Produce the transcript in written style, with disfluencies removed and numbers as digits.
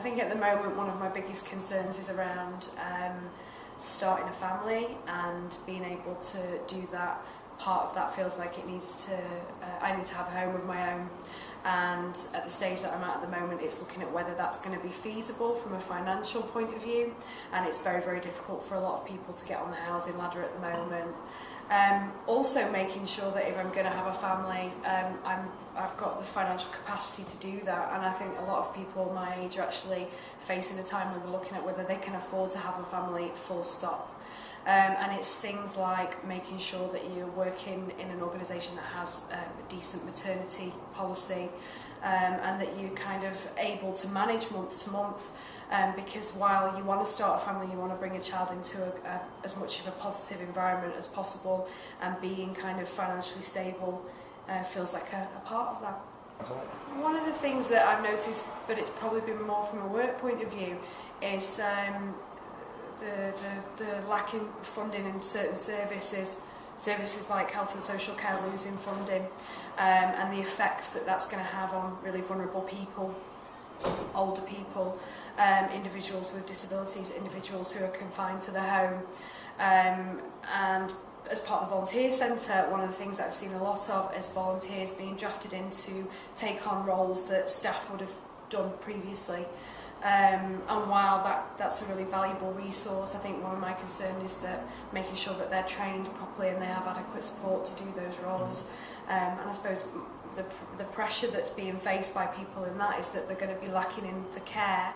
think at the moment one of my biggest concerns is around starting a family and being able to do that. Part of that feels like it needs to, I need to have a home of my own, and at the stage that I'm at the moment it's looking at whether that's going to be feasible from a financial point of view, and it's very, very difficult for a lot of people to get on the housing ladder at the moment. Also making sure that if I'm going to have a family, I've got the financial capacity to do that, and I think a lot of people my age are actually facing a time when they're looking at whether they can afford to have a family full stop. And it's things like making sure that you're working in an organisation that has a decent maternity policy, and that you're kind of able to manage month to month, because while you want to start a family, you want to bring a child into as much of a positive environment as possible, and being kind of financially stable feels like a part of that. One of the things that I've noticed, but it's probably been more from a work point of view, is the lack in funding in certain services like health and social care losing funding, and the effects that that's going to have on really vulnerable people, older people, individuals with disabilities, individuals who are confined to their home. And as part of the volunteer centre, one of the things that I've seen a lot of is volunteers being drafted in to take on roles that staff would have done previously. And while that's a really valuable resource, I think one of my concerns is that making sure that they're trained properly and they have adequate support to do those roles. And I suppose the pressure that's being faced by people in that is that they're going to be lacking in the care